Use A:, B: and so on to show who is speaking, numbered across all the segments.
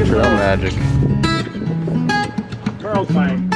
A: Trail magic.
B: Carl's fine.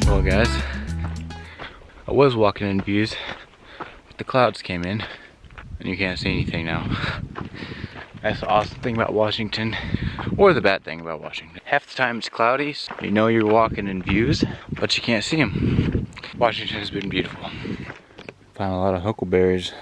A: Well guys, I was walking in views, but the clouds came in and you can't see anything now. That's the awesome thing about Washington, or the bad thing about Washington. Half the time it's cloudy, so you know you're walking in views, but you can't see them. Washington has been beautiful. Found a lot of huckleberries.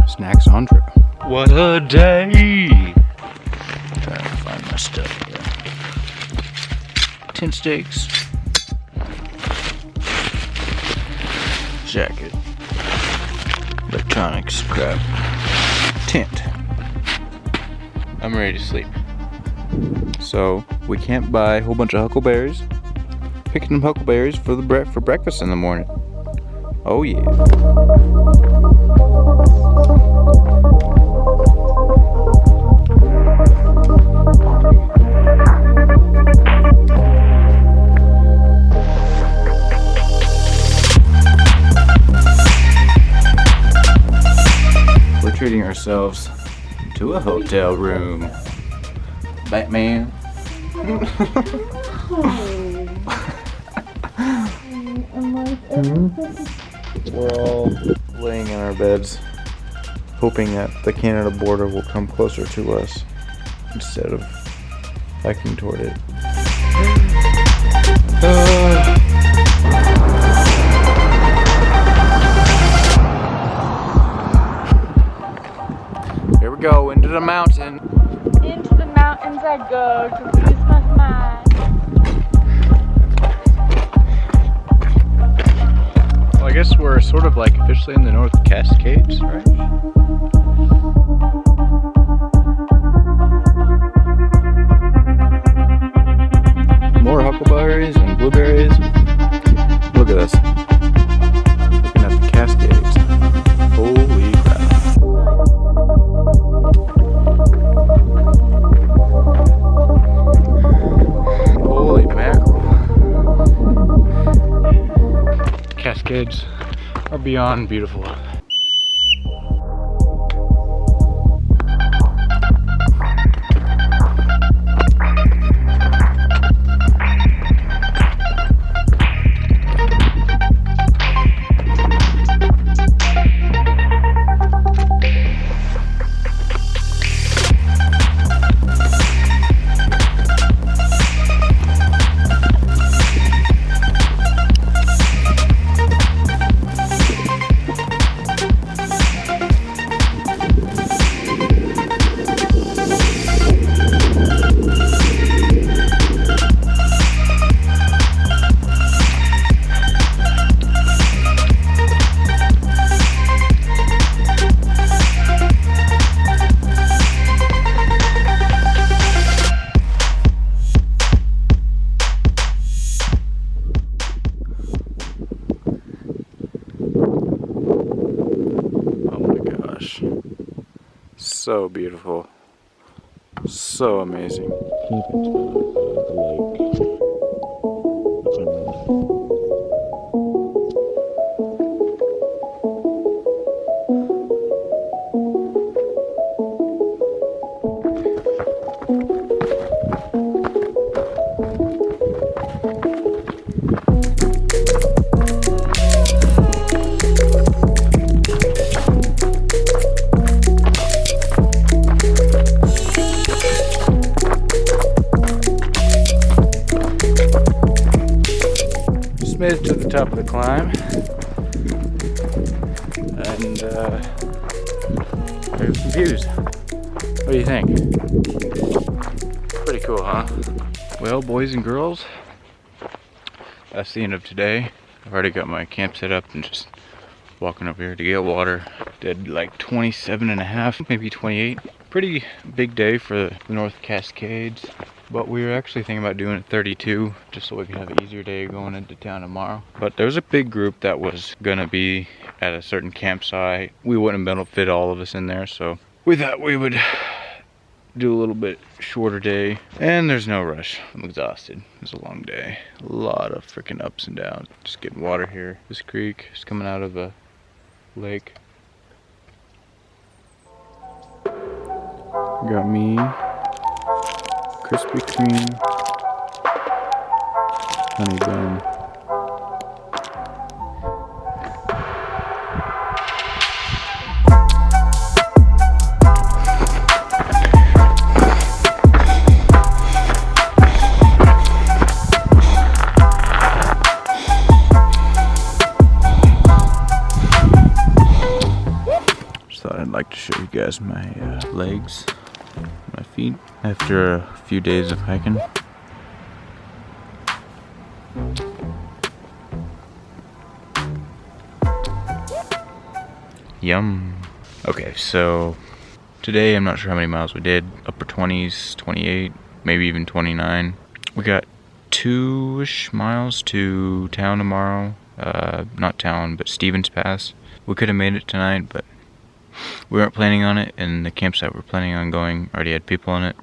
A: Snacks on trail. What a day! Trying to find my stuff here. Tent stakes. Jacket. Electronics crap. Tent. I'm ready to sleep. So we can't buy a whole bunch of huckleberries. Picking them huckleberries for breakfast in the morning. Oh yeah. Treating ourselves to a hotel room. Batman. We're all laying in our beds, hoping that the Canada border will come closer to us instead of hiking toward it. Here we go, into the mountain.
C: Into the mountains I go to lose my mind.
A: Well, I guess we're sort of like officially in the North Cascades, right? More huckleberries and blueberries. Look at this. Looking at the Cascades. Holy crap. Holy mackerel. Cascades are beyond beautiful. So beautiful. So amazing. Made it to the top of the climb, and there's some views. What do you think? Pretty cool, huh? Well, boys and girls, that's the end of today. I've already got my camp set up and just walking over here to get water. Did like 27.5, maybe 28. Pretty big day for the North Cascades, but we were actually thinking about doing it 32 just so we could have an easier day going into town tomorrow. But there's a big group that was gonna be at a certain campsite. We wouldn't have been able to fit all of us in there, so we thought we would do a little bit shorter day, and there's no rush. I'm exhausted. It's a long day. A lot of freaking ups and downs. Just getting water here. This creek is coming out of a lake. Got me, Krispy Kreme, honey bun. I'd like to show you guys my legs, my feet, after a few days of hiking. Yum. Okay, so today I'm not sure how many miles we did. Upper 20s, 28, maybe even 29. We got 2-ish miles to town tomorrow. Not town, but Stevens Pass. We could have made it tonight, but we weren't planning on it, and the campsite we're planning on going already had people on it.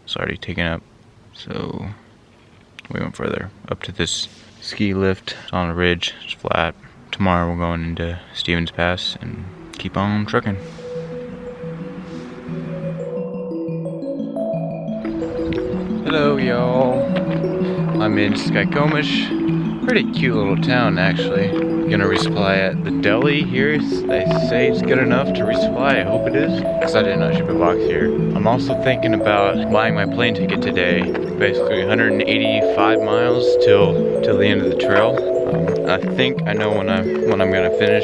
A: It's already taken up, so we went further up to this ski lift. It's on a ridge, it's flat. Tomorrow we're going into Stevens Pass and keep on trucking. Hello y'all, I'm in Skykomish. Pretty cute little town actually. Gonna resupply at the deli here. They say it's good enough to resupply. I hope it is, because I didn't know ship a box here. I'm also thinking about buying my plane ticket today. Basically 185 miles till the end of the trail. I think I know when I'm gonna finish.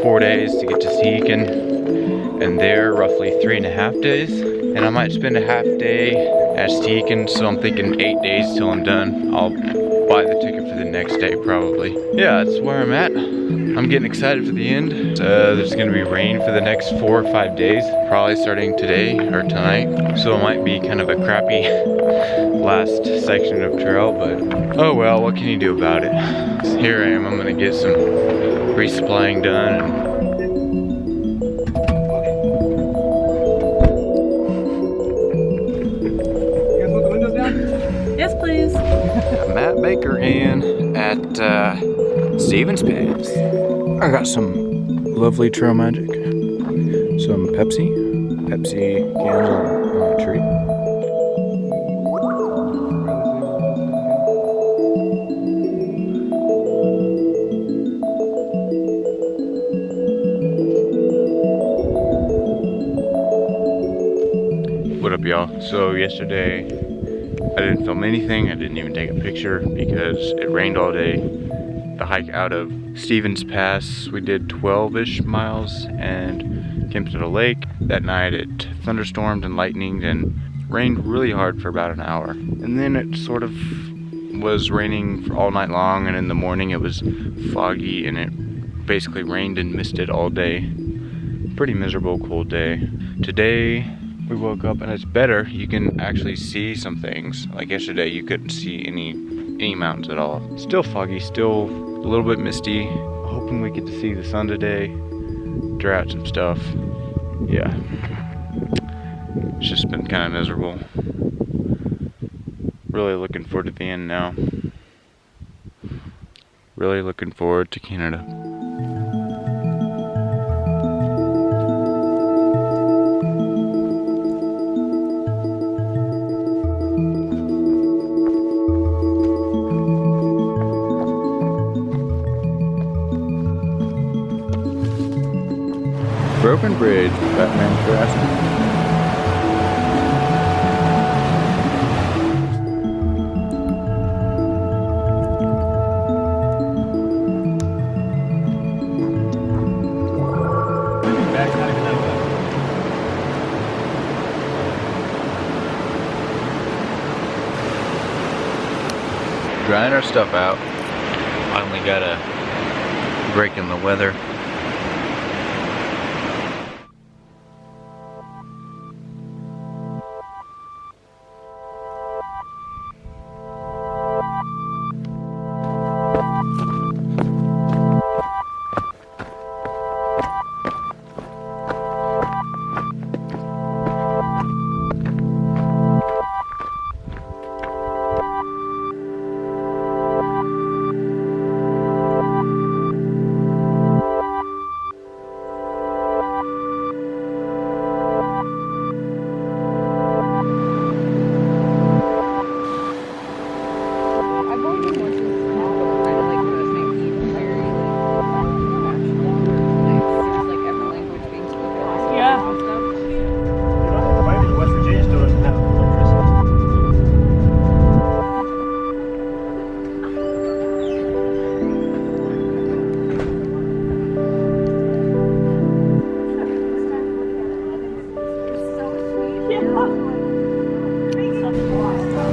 A: 4 days to get to Stehekin, and there roughly 3.5 days. And I might spend a half day at Stehekin, so I'm thinking 8 days till I'm done. I'll buy the ticket for the next day probably. Yeah, that's where I'm at. I'm getting excited for the end. There's gonna be rain for the next 4 or 5 days, probably starting today or tonight. So it might be kind of a crappy last section of trail, but oh well, what can you do about it? So here I am, I'm gonna get some resupplying done.
C: Yes, please.
A: Matt Baker in at Stevens Pass. I got some lovely trail magic. Some Pepsi cans on a tree. What up y'all? So yesterday I didn't film anything, I didn't even take a picture because it rained all day. The hike out of Stevens Pass, we did 12-ish miles and came to the lake. That night it thunderstormed and lightninged and rained really hard for about an hour. And then it sort of was raining for all night long, and in the morning it was foggy and it basically rained and misted all day. Pretty miserable, cold day. Today we woke up and it's better. You can actually see some things. Like yesterday, you couldn't see any mountains at all. Still foggy, still a little bit misty. Hoping we get to see the sun today, dry out some stuff. Yeah, it's just been kind of miserable. Really looking forward to the end now. Really looking forward to Canada. Broken Bridge, Batman Jurassic. drying our stuff out. Finally got a break in the weather.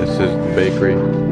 A: This is the bakery.